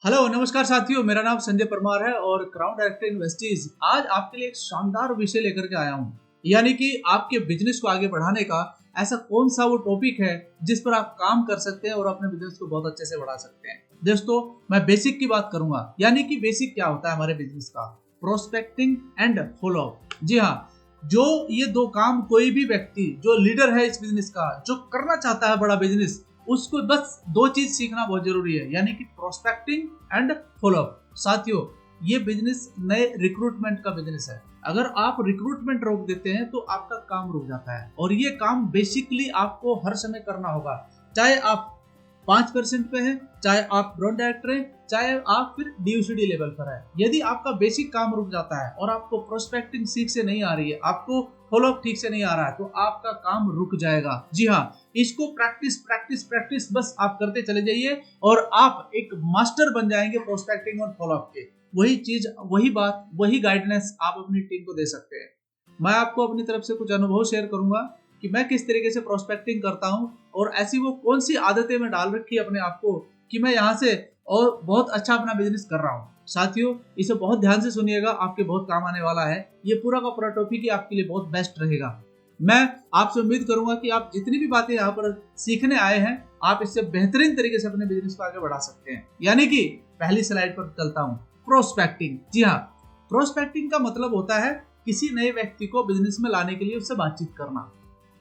Hello नमस्कार साथियों, मेरा नाम संजय परमार है और क्राउन डायरेक्टर इन्वेस्टीज आज आपके लिए एक शानदार विषय लेकर के आया हूँ। यानी कि आपके बिजनेस को आगे बढ़ाने का ऐसा कौन सा वो टॉपिक है जिस पर आप काम कर सकते हैं और अपने बिजनेस को बहुत अच्छे से बढ़ा सकते हैं। दोस्तों, मैं बेसिक की बात करूंगा। यानी कि बेसिक क्या होता है हमारे बिजनेस का? Prospecting and follow up. जी हाँ, जो ये दो काम कोई भी व्यक्ति जो लीडर है इस बिजनेस का, जो करना चाहता है बड़ा बिजनेस, उसको बस दो चीज सीखना बहुत जरूरी है। यानी कि प्रोस्पेक्टिंग एंड फॉलो अप। साथियों, ये बिजनेस नए रिक्रूटमेंट का बिजनेस है। अगर आप रिक्रूटमेंट रोक देते हैं तो आपका काम रुक जाता है और ये काम बेसिकली आपको हर समय करना होगा। चाहे आप 5% पे है, चाहे आप ब्रांड डायरेक्टर है, चाहे आप फिर DUCD लेवल पर है। यदि आपका बेसिक काम रुक जाता है और आपको प्रोस्पेक्टिंग ठीक से नहीं आ रही है, आपको फॉलो अप ठीक से नहीं आ रहा है, तो आपका काम रुक जाएगा। जी हाँ, इसको प्रैक्टिस प्रैक्टिस प्रैक्टिस बस आप करते चले जाइए और आप एक मास्टर बन जाएंगे प्रोस्पेक्टिंग और फॉलो अप के। वही चीज, वही बात, वही गाइडेंस आप अपनी टीम को दे सकते हैं। मैं आपको अपनी तरफ से कुछ अनुभव शेयर करूंगा कि मैं किस तरीके से प्रोस्पेक्टिंग करता हूं और ऐसी वो कौन सी आदतें मैं डाल रखी है अपने आप को कि मैं यहाँ से और बहुत अच्छा अपना बिजनेस कर रहा हूँ। साथियों, इसे बहुत ध्यान से सुनिएगा, आपके बहुत काम आने वाला है। ये पूरा का पूरा टॉपिक ही आपके लिए बहुत बेस्ट रहेगा। मैं आपसे उम्मीद करूंगा कि आप जितनी भी बातें यहाँ पर सीखने आए हैं, आप इससे बेहतरीन तरीके से अपने बिजनेस को आगे बढ़ा सकते हैं। यानी कि पहली स्लाइड पर चलता हूँ, प्रोस्पेक्टिंग। जी हाँ, प्रोस्पेक्टिंग का मतलब होता है किसी नए व्यक्ति को बिजनेस में लाने के लिए उससे बातचीत करना।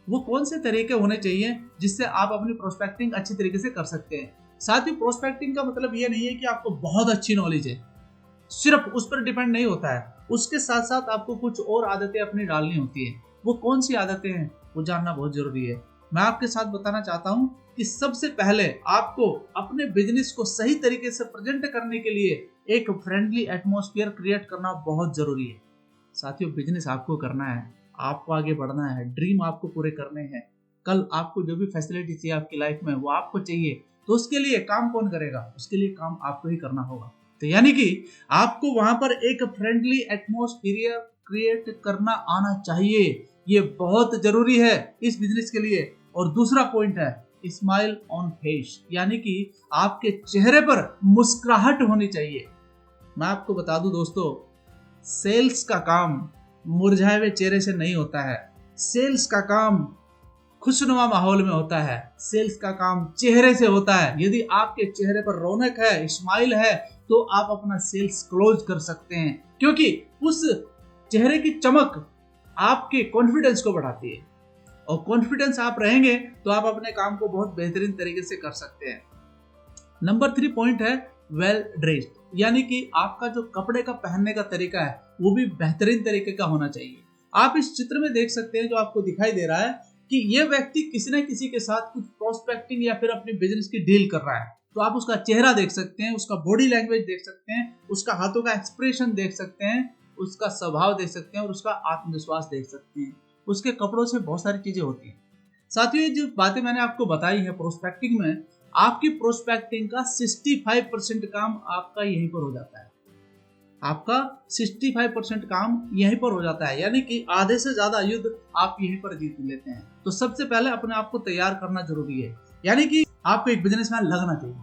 वो कौन से तरीके होने चाहिए जिससे आप अपनी प्रोस्पेक्टिंग अच्छी तरीके से कर सकते हैं। साथ ही प्रोस्पेक्टिंग का मतलब ये नहीं है कि आपको बहुत अच्छी नॉलेज है, सिर्फ उस पर डिपेंड नहीं होता है। उसके साथ साथ आपको कुछ और आदतें अपनी डालनी होती है। वो कौन सी आदतें हैं वो जानना बहुत जरूरी है। मैं आपके साथ बताना चाहता हूं कि सबसे पहले आपको अपने बिजनेस को सही तरीके से प्रेजेंट करने के लिए एक फ्रेंडली एटमॉस्फेयर क्रिएट करना बहुत जरूरी है। साथियों, बिजनेस आपको करना है, आपको आगे बढ़ना है, ड्रीम आपको पूरे करने हैं। कल आपको जो भी फैसिलिटी चाहिए आपकी लाइफ में वो आपको चाहिए, तो उसके लिए काम कौन करेगा? उसके लिए काम आपको ही करना होगा। तो यानी कि आपको वहां पर एक फ्रेंडली एटमॉस्फेयर क्रिएट करना आना चाहिए। ये बहुत जरूरी है इस बिजनेस के लिए। और दूसरा पॉइंट है स्माइल ऑन फेस। यानी कि आपके चेहरे पर मुस्कुराहट होनी चाहिए। मैं आपको बता दूं दोस्तों, सेल्स का काम मुरझाए हुए चेहरे से नहीं होता है। सेल्स का काम खुशनुमा माहौल में होता है। सेल्स का काम चेहरे से होता है। यदि आपके चेहरे पर रौनक है, स्माइल है, तो आप अपना सेल्स क्लोज कर सकते हैं, क्योंकि उस चेहरे की चमक आपके कॉन्फिडेंस को बढ़ाती है। और कॉन्फिडेंस आप रहेंगे तो आप अपने काम को बहुत बेहतरीन तरीके से कर सकते हैं। नंबर 3 पॉइंट है वेल ड्रेस्ड। यानी कि आपका जो कपड़े का पहनने का तरीका है वो भी बेहतरीन तरीके का होना चाहिए। आप इस चित्र में देख सकते हैं, जो आपको दिखाई दे रहा है कि ये व्यक्ति किसी न किसी के साथ कुछ प्रोस्पेक्टिंग या फिर अपनी बिजनेस की डील कर रहा है। तो आप उसका चेहरा देख सकते हैं, उसका बॉडी लैंग्वेज देख सकते हैं, उसका हाथों का एक्सप्रेशन देख सकते हैं, उसका स्वभाव देख सकते हैं और उसका आत्मविश्वास देख सकते हैं। उसके कपड़ों से बहुत सारी चीजें होती हैं। साथियों, ये जो बातें मैंने आपको बताई है प्रोस्पेक्टिंग में, आपकी प्रोस्पेक्टिंग का 65% काम आपका यहीं पर हो जाता है। आपका 65% काम यहीं पर हो जाता है। यानी कि आधे से ज्यादा युद्ध आप यहीं पर जीत लेते हैं। तो सबसे पहले अपने आप को तैयार करना जरूरी है। यानी कि आपको एक बिजनेसमैन लगना चाहिए,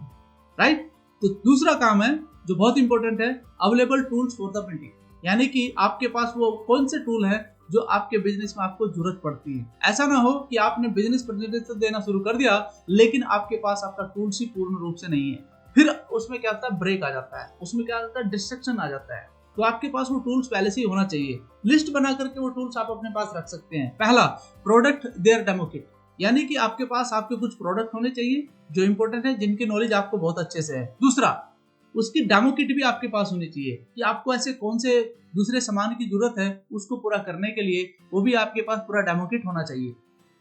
राइट। तो दूसरा काम है जो बहुत इंपॉर्टेंट है, available tools for the meeting. यानी कि आपके पास वो कौन से टूल है जो आपके बिजनेस में आपको जरूरत पड़ती है। ऐसा ना हो कि आपने बिजनेस प्रेजेंटेशन देना शुरू कर दिया लेकिन आपके पास आपका टूल्स ही पूर्ण रूप से नहीं है। फिर उसमें क्या होता है, ब्रेक आ जाता है, उसमें क्या होता है, डिस्ट्रक्शन आ जाता है। तो आपके पास वो टूल्स पहले से ही होना चाहिए। लिस्ट बना करके वो टूल्स आप अपने पास रख सकते हैं। पहला, प्रोडक्ट देयर डेमो किट। यानी कि आपके पास आपके कुछ प्रोडक्ट होने चाहिए जो इंपॉर्टेंट है, जिनकी नॉलेज आपको बहुत अच्छे से है। दूसरा, उसकी डेमो किट भी आपके पास होनी चाहिए कि आपको ऐसे कौन से दूसरे सामान की जरूरत है उसको पूरा करने के लिए, वो भी आपके पास पूरा डेमो किट होना चाहिए।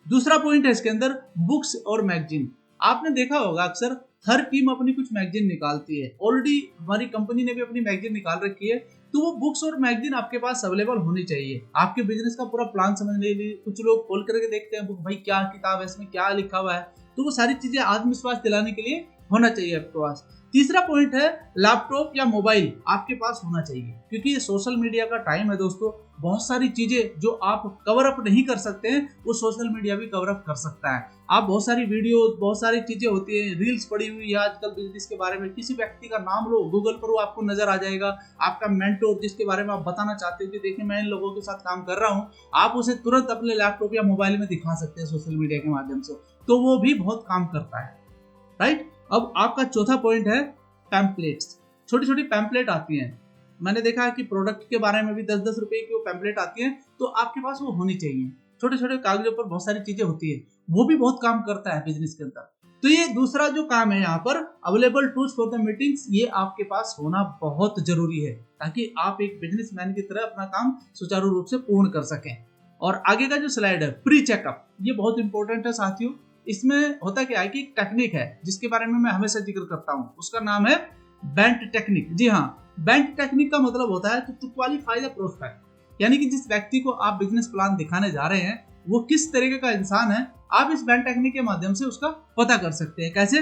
दूसरा पॉइंट है इसके अंदर बुक्स और मैगजीन। आपने देखा होगा अक्सर हर टीम अपनी कुछ मैगजीन निकालती है। ऑलरेडी हमारी कंपनी ने भी अपनी मैगजीन निकाल रखी है। तो वो बुक्स और मैगजीन आपके पास अवेलेबल होनी चाहिए। आपके बिजनेस का पूरा प्लान समझने के लिए कुछ लोग खोल करके देखते हैं बुक, भाई क्या किताब है, इसमें क्या लिखा हुआ है। तो वो सारी चीजें आत्मविश्वास दिलाने के लिए होना चाहिए आपके पास। तीसरा पॉइंट है लैपटॉप या मोबाइल आपके पास होना चाहिए, क्योंकि ये सोशल मीडिया का टाइम है दोस्तों। बहुत सारी चीजें जो आप कवर अप नहीं कर सकते हैं वो सोशल मीडिया भी कवर अप कर सकता है। आप बहुत सारी वीडियो, बहुत सारी चीजें होती है, रील्स पड़ी हुई है आजकल बिजनेस के बारे में, किसी व्यक्ति का नाम लो गूगल पर, वो आपको नजर आ जाएगा। आपका मेंटोर जिसके बारे में आप बताना चाहते हो कि देखिए मैं इन लोगों के साथ काम कर रहा हूँ, आप उसे तुरंत अपने लैपटॉप या मोबाइल में दिखा सकते हैं सोशल मीडिया के माध्यम से, तो वो भी बहुत काम करता है, राइट। अब आपका चौथा पॉइंट है पैम्पलेट्स। छोटी छोटी पैम्पलेट आती हैं, मैंने देखा है कि प्रोडक्ट के बारे में भी 10-10 रुपए की वो पैम्पलेट आती है, तो आपके पास वो होनी चाहिए। छोटे छोटे कागजों पर बहुत सारी चीजें होती है, वो भी बहुत काम करता है बिजनेस के अंदर। तो ये दूसरा जो काम है यहाँ पर, available tools for the meetings, ये आपके पास होना बहुत जरूरी है ताकि आप एक बिजनेसमैन की तरह अपना काम सुचारू रूप से पूर्ण कर सकें। और आगे का जो स्लाइड है प्री चेकअप, ये बहुत इंपॉर्टेंट है साथियों। इसमें होता क्या है कि एक टेक्निक है जिसके बारे में मैं हमेशा जिक्र करता हूँ, उसका नाम है बेंट टेक्निक। जी हाँ, बेंट टेक्निक का मतलब होता है टू क्वालिफाई द प्रोस्पेक्ट, यानी कि जिस व्यक्ति को आप बिजनेस प्लान दिखाने जा रहे हैं वो किस तरीके का इंसान है, आप इस बेंट टेक्निक के माध्यम से उसका पता कर सकते हैं। कैसे?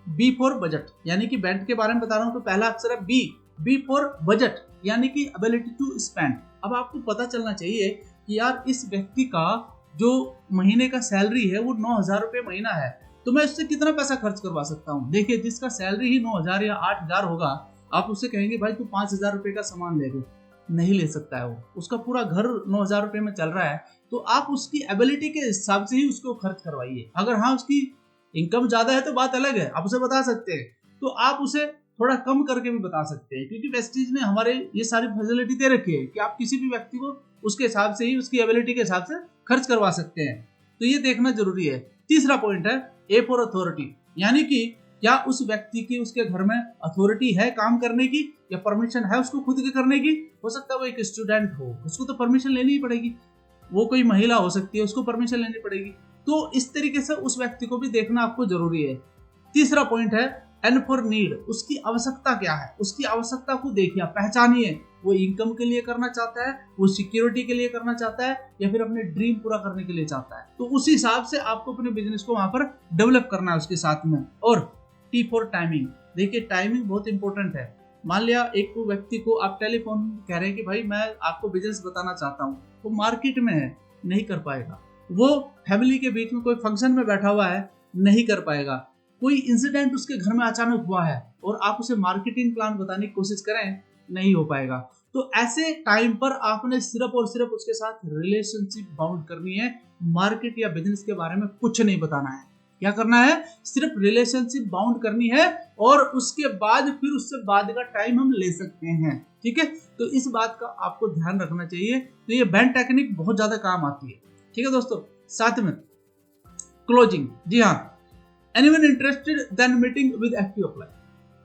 बी फॉर बजट, यानी कि बेंट के बारे में बता रहा हूँ तो पहला अक्षर है बी फॉर बजट, यानी कि एबिलिटी टू स्पेंड। अब आपको पता चलना चाहिए कि यार इस व्यक्ति का जो महीने का सैलरी है वो 9,000 रुपये महीना है, तो मैं उससे कितना पैसा खर्च करवा सकता हूँ। देखिए जिसका सैलरी ही 9,000 या 8,000 होगा, आप उससे कहेंगे भाई तू 5,000 रुपये का सामान ले ले, नहीं ले सकता है वो, उसका पूरा घर 9,000 रुपये में चल रहा है। तो आप उसकी एबिलिटी के हिसाब से ही उसको खर्च करवाइए। अगर हाँ उसकी इनकम ज्यादा है तो बात अलग है, आप उसे बता सकते हैं, तो आप उसे थोड़ा कम करके भी बता सकते हैं, क्योंकि वेस्टीज ने हमारे ये सारी फैसिलिटी दे रखी है कि आप किसी भी व्यक्ति को उसके हिसाब से ही, उसकी एबिलिटी के हिसाब से खर्च करवा सकते हैं। तो ये देखना जरूरी है। तीसरा पॉइंट है ए फॉर अथॉरिटी, यानी कि क्या उस व्यक्ति की उसके घर में अथॉरिटी है काम करने की, या परमिशन है उसको खुद के करने की। हो सकता है वो एक स्टूडेंट हो, उसको तो परमिशन लेनी ही पड़ेगी, वो कोई महिला हो सकती है, उसको परमिशन लेनी पड़ेगी। तो इस तरीके से उस व्यक्ति को भी देखना आपको जरूरी है। तीसरा पॉइंट है एन फॉर नीड, उसकी आवश्यकता क्या है, उसकी आवश्यकता को देखिए, पहचानिए। वो इनकम के लिए करना चाहता है, वो सिक्योरिटी के लिए करना चाहता है, या फिर अपने ड्रीम पूरा करने के लिए चाहता है। तो उस हिसाब से आपको अपने बिजनेस को वहां पर डेवलप करना है उसके साथ में। और टी फॉर टाइमिंग, देखिए टाइमिंग बहुत इंपॉर्टेंट है। मान लिया एक व्यक्ति को आप टेलीफोन कह रहे हैं कि भाई मैं आपको बिजनेस बताना चाहता हूँ, वो मार्केट में है, नहीं कर पाएगा। वो फैमिली के बीच में कोई फंक्शन में बैठा हुआ है, नहीं कर पाएगा। कोई इंसिडेंट उसके घर में अचानक हुआ है और आप उसे मार्केटिंग प्लान बताने की कोशिश करें, नहीं हो पाएगा। तो ऐसे टाइम पर आपने सिर्फ और सिर्फ उसके साथ रिलेशनशिप बाउंड करनी है, मार्केट या बिजनेस के बारे में कुछ नहीं बताना है। क्या करना है? सिर्फ रिलेशनशिप बाउंड करनी है, और उसके बाद फिर उससे बाद का टाइम हम ले सकते हैं। ठीक है, तो इस बात का आपको ध्यान रखना चाहिए। तो ये बेंट टेक्निक बहुत ज्यादा काम आती है। ठीक है दोस्तों, साथ में क्लोजिंग। जी हाँ, anyone interested then meeting with active upline.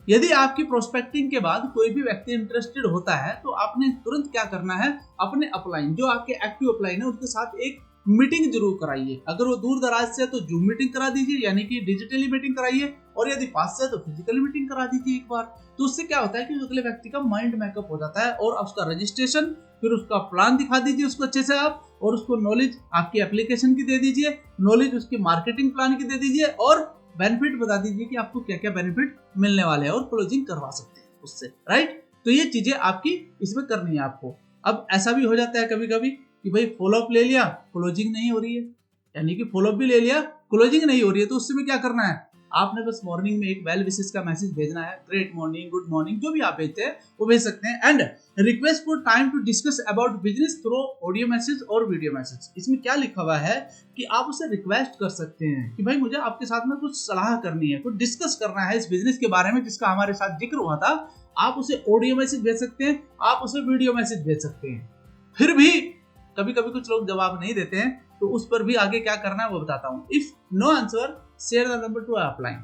यदि आपकी प्रोस्पेक्टिंग के बाद कोई भी व्यक्ति इंटरेस्टेड होता है तो आपने तुरंत क्या करना है, अपने अपलाइन जो आपके एक्टिव अपलाइन है उनके साथ एक मीटिंग जरूर कराइए। अगर वो दूर दराज से है तो जूम मीटिंग करा दीजिए, यानी कि डिजिटली मीटिंग कराइए, और यदि पास से है तो फिजिकली मीटिंग करा दीजिए एक बार। तो उससे क्या होता है कि अगले व्यक्ति का माइंड मेकअप हो जाता है, और उसका रजिस्ट्रेशन, फिर उसका प्लान दिखा दीजिए उसको अच्छे से आप, और उसको नॉलेज आपकी एप्लीकेशन की दे दीजिए, नॉलेज उसकी मार्केटिंग प्लान की दे दीजिए, और बेनिफिट बता दीजिए कि आपको क्या क्या बेनिफिट मिलने वाले हैं, और क्लोजिंग करवा सकते हैं उससे, राइट। तो ये चीजें आपकी इसमें करनी है आपको। अब ऐसा भी हो जाता है कभी कभी कि भाई फॉलोअप ले लिया, क्लोजिंग नहीं हो रही है, यानी कि फॉलोअप भी ले लिया, क्लोजिंग नहीं हो रही है। तो उससे में क्या करना है, आपने बस मॉर्निंग में एक वेल विशेस का मैसेज भेजना है, ग्रेट मॉर्निंग, गुड मॉर्निंग, जो भी आप भेजते हैं वो भेज सकते हैं। And request for time to discuss about business through audio message और वीडियो मैसेज। इसमें क्या लिखा हुआ है कि आप उसे रिक्वेस्ट कर सकते हैं कि भाई मुझे आपके साथ में कुछ सलाह करनी है, कुछ डिस्कस करना है इस बिजनेस के बारे में जिसका हमारे साथ जिक्र हुआ था। आप उसे ऑडियो मैसेज भेज सकते हैं, आप उसे वीडियो मैसेज भेज सकते हैं। फिर भी कभी कभी कुछ लोग जवाब नहीं देते हैं, तो उस पर भी आगे क्या करना है वो बताता हूँ। If no answer share the number to upline.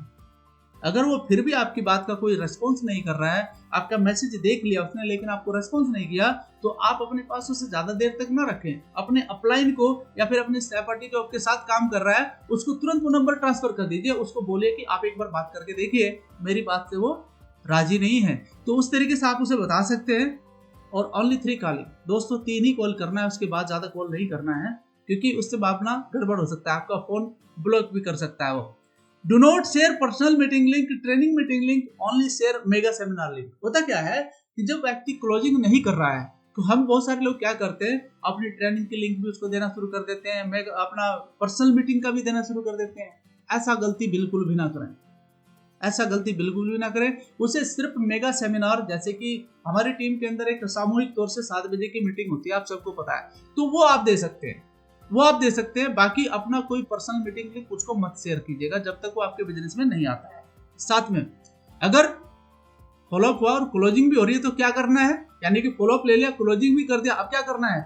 अगर वो फिर भी आपकी बात का कोई रेस्पॉन्स नहीं कर रहा है, आपका मैसेज देख लिया उसने लेकिन आपको रेस्पॉन्स नहीं किया, तो आप अपने पास उसे ज्यादा देर तक ना रखें। अपने अपलाइन को या फिर अपने सहपाठी जो आपके साथ काम कर रहा है उसको तुरंत वो नंबर ट्रांसफर कर दीजिए, उसको बोलिए कि आप एक बार बात करके देखिए, मेरी बात से वो राजी नहीं है। तो उस तरीके से आप उसे बता सकते हैं। और ओनली 3 कॉलिंग, दोस्तों 3 ही कॉल करना है, उसके बाद ज्यादा कॉल नहीं करना है, क्योंकि उससे अपना गड़बड़ हो सकता है, आपका फोन ब्लॉक भी कर सकता है वो। Do not share personal meeting link, training meeting link, only share mega seminar link. होता क्या है कि जब व्यक्ति क्लोजिंग नहीं कर रहा है तो हम बहुत सारे लोग क्या करते हैं, अपनी ट्रेनिंग की लिंक भी उसको देना शुरू कर देते हैं, अपना पर्सनल मीटिंग का भी देना शुरू कर देते हैं। ऐसा गलती बिल्कुल भी ना करें, ऐसा गलती बिल्कुल भी ना करें। उसे सिर्फ मेगा सेमिनार, जैसे कि हमारी टीम के अंदर एक सामूहिक तौर से 7 बजे की मीटिंग होती है, आप सबको पता है, तो वो आप दे सकते हैं, वो आप दे सकते हैं। बाकी अपना कोई पर्सनल मीटिंग लिंक उसको मत शेयर कीजिएगा जब तक वो आपके बिजनेस में नहीं आता है। साथ में अगर फॉलोअप हुआ और क्लोजिंग भी हो रही है तो क्या करना है, यानी कि फॉलोअप ले लिया, क्लोजिंग भी कर दिया, अब क्या करना है,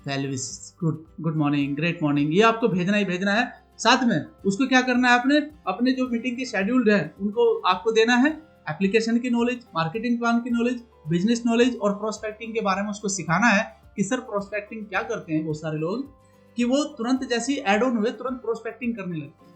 well wishes, good morning, great morning, ये आपको भेजना ही भेजना है। साथ में उसको क्या करना है, अपने जो मीटिंग के शेड्यूल्ड है उनको आपको देना है एप्लीकेशन की नॉलेज, मार्केटिंग प्लान की नॉलेज, बिजनेस नॉलेज और प्रोस्पेक्टिंग के बारे में उसको सिखाना है कि सर प्रोस्पेक्टिंग क्या करते हैं। बहुत सारे लोग कि वो तुरंत जैसे एड ऑन हुए तुरंत प्रोस्पेक्टिंग करने लगते हैं,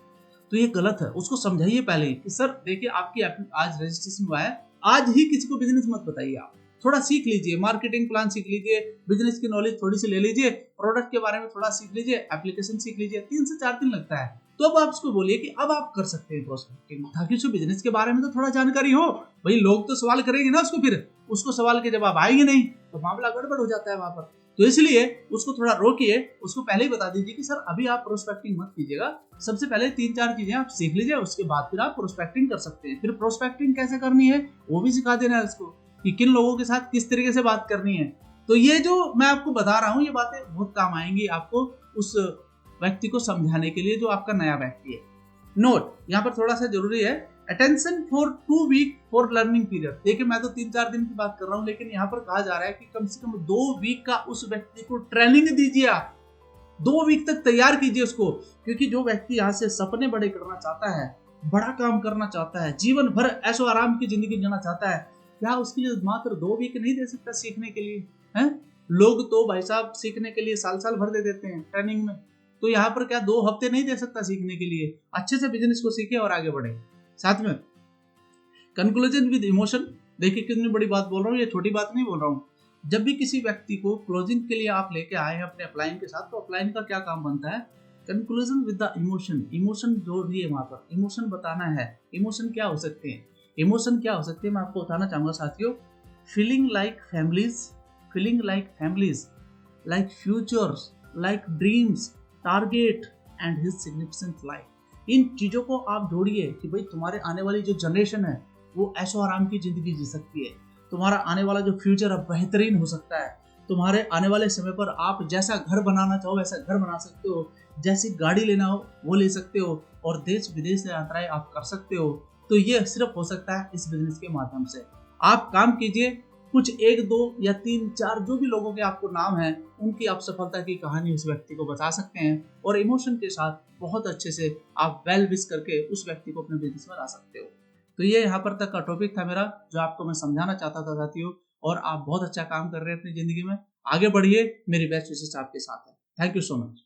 तो ये गलत है। उसको समझाइए पहले कि सर देखिए आपकी आज रजिस्ट्रेशन हुआ है, आज ही किसी को बिजनेस मत बताइए, आप थोड़ा सीख लीजिए, मार्केटिंग प्लान सीख लीजिए, बिजनेस की नॉलेज थोड़ी सी ले लीजिए, प्रोडक्ट के बारे में थोड़ा सीख लीजिए, एप्लीकेशन सीख लीजिए, 3 से 4 दिन लगता है। तो अब आप उसको बोलिए कि अब आप कर सकते हैं प्रोस्पेक्टिंग, ताकि उसको बिजनेस के बारे में तो थोड़ा जानकारी हो। भाई लोग तो सवाल करेंगे ना उसको, फिर उसको सवाल के जवाब आएंगे नहीं तो मामला गड़बड़ हो जाता है वहां पर। तो इसलिए उसको थोड़ा रोकिए, उसको पहले ही बता दीजिए कि सर अभी आप प्रोस्पेक्टिंग मत कीजिएगा, सबसे पहले 3-4 चीजें आप सीख लीजिए, उसके बाद फिर आप प्रोस्पेक्टिंग कर सकते हैं। फिर प्रोस्पेक्टिंग कैसे करनी है वो भी सिखा देना है उसको, कि किन लोगों के साथ किस तरीके से बात करनी है। तो ये जो मैं आपको बता रहा हूँ ये बातें बहुत काम आएंगी आपको उस व्यक्ति को समझाने के लिए जो आपका नया व्यक्ति है। नोट यहाँ पर थोड़ा सा जरूरी है, attention for 2 week for learning period. देखिए मैं तो 3-4 दिन की बात कर रहा हूँ, लेकिन यहाँ पर कहा जा रहा है कि कम से कम 2 वीक का उस व्यक्ति को ट्रेनिंग दीजिए आप, 2 वीक तक तैयार कीजिए उसको। क्योंकि जो व्यक्ति यहाँ से सपने बड़े करना चाहता है, बड़ा काम करना चाहता है, जीवन भर ऐशो आराम की जिंदगी जीना चाहता है, क्या उसके लिए मात्र 2 वीक नहीं दे सकता सीखने के लिए हैं? लोग तो भाई साहब सीखने के लिए साल भर दे देते हैं ट्रेनिंग में, तो यहाँ पर क्या 2 हफ्ते नहीं दे सकता सीखने के लिए? अच्छे से बिजनेस को सीखे और आगे बढ़े। साथ में कंक्लूजन विद इमोशन, देखिए कितनी बड़ी बात बोल रहा हूँ, ये छोटी बात नहीं बोल रहा हूँ। जब भी किसी व्यक्ति को क्लोजिंग के लिए आप लेके आए हैं अपने अपलाइन के साथ, तो अपलाइन का क्या काम बनता है, conclusion with the emotion, emotion जो भी है वहां पर इमोशन बताना है। इमोशन क्या हो सकते हैं, इमोशन क्या हो सकते हैं मैं आपको बताना चाहूंगा साथियों। Feeling like families, feeling like families, like futures, like dreams, target and his significant life. इन चीजों को आप जोड़िए कि भाई तुम्हारे आने वाली जो जनरेशन है वो ऐशो आराम की जिंदगी जी सकती है, तुम्हारा आने वाला जो फ्यूचर है बेहतरीन हो सकता है, तुम्हारे आने वाले समय पर आप जैसा घर बनाना चाहो वैसा घर बना सकते हो, जैसी गाड़ी लेना हो वो ले सकते हो, और देश विदेश से यात्राएं आप कर सकते हो। तो ये सिर्फ हो सकता है इस बिजनेस के माध्यम से। आप काम कीजिए, कुछ 1-2 या 3-4 जो भी लोगों के आपको नाम है उनकी आप सफलता की कहानी उस व्यक्ति को बता सकते हैं, और इमोशन के साथ बहुत अच्छे से आप वेल विश करके उस व्यक्ति को अपने बिजनेस में ला सकते हो। तो ये यहाँ पर तक का टॉपिक था मेरा, जो आपको मैं समझाना चाहता था साथियों, और आप बहुत अच्छा काम कर रहे हैं अपनी जिंदगी में, आगे बढ़िए, मेरी बेस्ट विशेष आपके साथ है। Thank you so much.